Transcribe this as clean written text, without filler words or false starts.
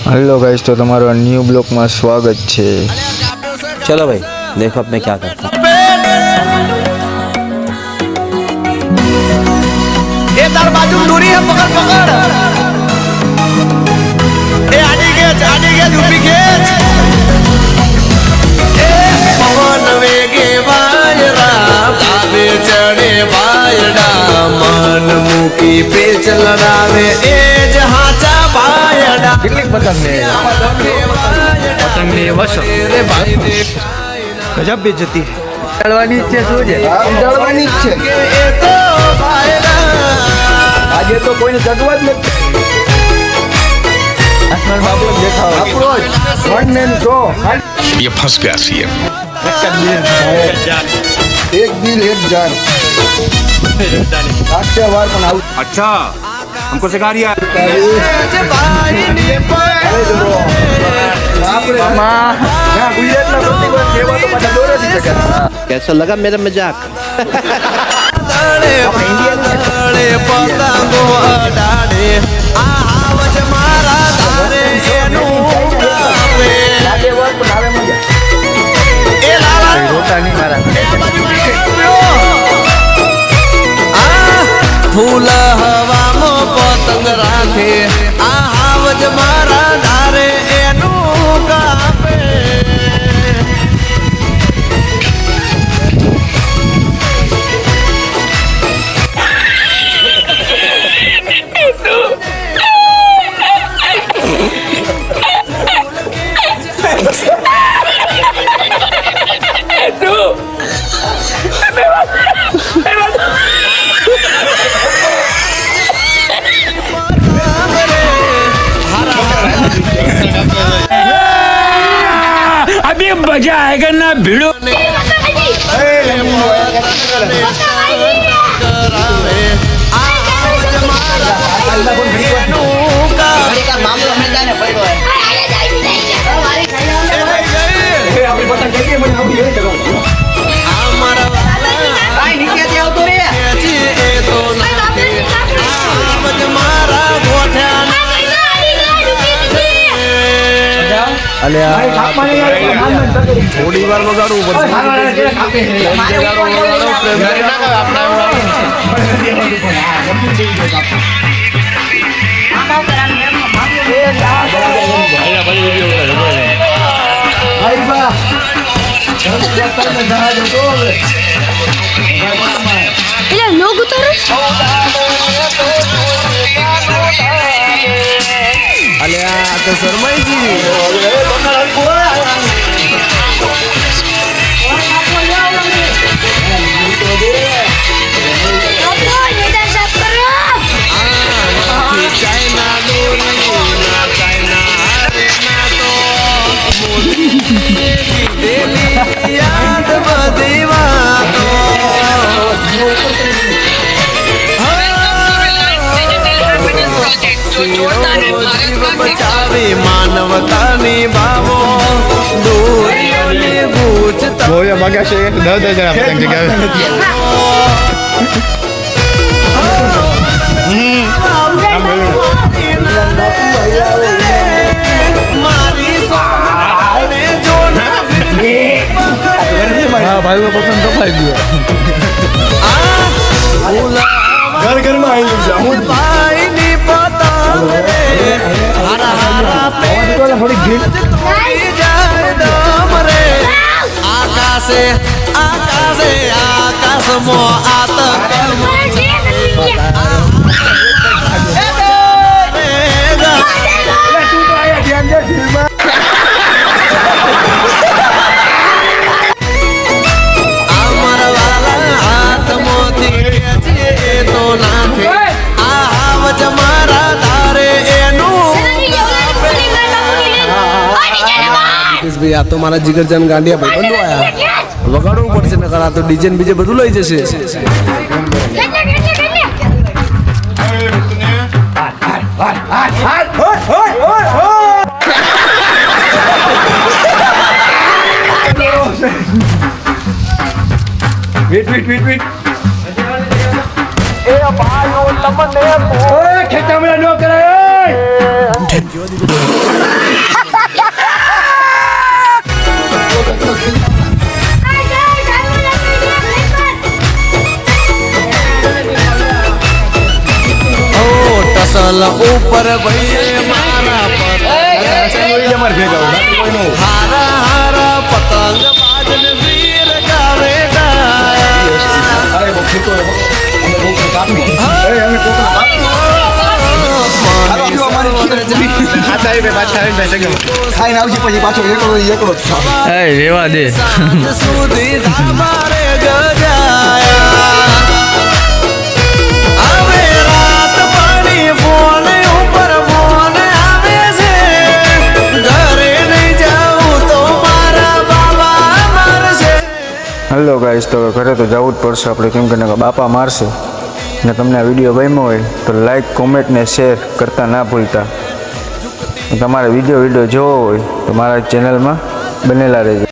Hello guys, तो तुम्हारा new blog में स्वागत है। चलो भाई देखो अब मैं क्या करता हूँ। ए तार बाजू दूरी है, पकड़ पकड़। ए आड़ी गेज ऊपी गेज। ए पवन वेगे वायरा ताबे चढ़े वायरा मन मुकी पे चल रावे ए जहां चा वायरा। કેટલીક પતંગ ને પતંગ ને વસો रे भाई देख ગજબ બેજતી ચડવાની ઈચ્છે શું છે? ચડવાની ઈચ્છે ए तो वायरा આજે તો કોઈને ચડવા જ નથી। આસમાન બાબુ દેખાવ આપણો વન મેન શો ये फंस गया सीएम। એક દિલ એક જાન સાક્ષા વાર પણ આવું अच्छा हमको सिखा रिया भाई ने આપણે માં ના ગુજરાતના પ્રતિકોળ સેવા તો પાછા દોરે દી શકે। कैसा लगा मेरा मजाक? डाड़े पतंगो डाड़े आवज मारा धारे एनु गावे લાગે વાર પણ આવે મજા ए लाला રોટા નહીં મારા फूल हवा मो पतंग राखे आवज मारा धारे एनु गावे अभी मजा आएगा ना भिड़ो। करावे आवज मारा एनु गावे આપણી પતંગ કેટલી મને આવી એ જગા हमारा जी ए तो नाथे आवज मारा गोठा અલે થોડી વાર વગાડવું એટલે લોગ ઉતારો अले आ तो शर्माई जी चाइना डोरी ना चाइना अरे ना तो मोदी देली याद बदीवा तो बचावी मानवतानी भावो दूरियोनी गूंजता બોય મગા છે 10,000 પતંગ જગ્યાએ मारी सामने जो ना હા ભાઈઓ પતંગ કપાઈ ગયો ઘર ઘર માં આવી ગયું છે भाई नी पता रे हरा हरा पे થોડી ઘી जाए दम रे आकाशे आकाशे आकाश मो आतक अमर वाला हाथ मोती के तो नाथे आवज मारा धारे एनु निकेश भाई आ तो मारा जिगरजान गांडिया भाई बंधु आया वगाड़વું પડશે નકર આ તો ડીજે ને બીજે બધું લઈ જશે વેટ એ ભાઈઓ તમને ઓય ખેતામણા ન કરાય ઉપર ભાઈએ મારા હારા હારા પતંગ બાજન વીર ગાવે ખાઈને આવશે પછી પાછો એકલો એકલો જ થાવ. રેવા દે સુધી ધાબારે ગજાયા હવે રાત પડી ફોન ઉપર ફોન આવે છે ઘરે નહીં જાઉં તો મારા બાબા મારશે. હેલો ગાઈસ, તો ઘરે તો જવું જ પડશે આપણે, કેમ કે બાપા મારશે. ને તમને આ વિડીયો ગમ્યો હોય તો લાઈક, કોમેન્ટ ને શેર કરતા ના ભૂલતા. તમારે વિડીયો જોવો હોય તો મારા ચેનલમાં બનેલા રહેજો.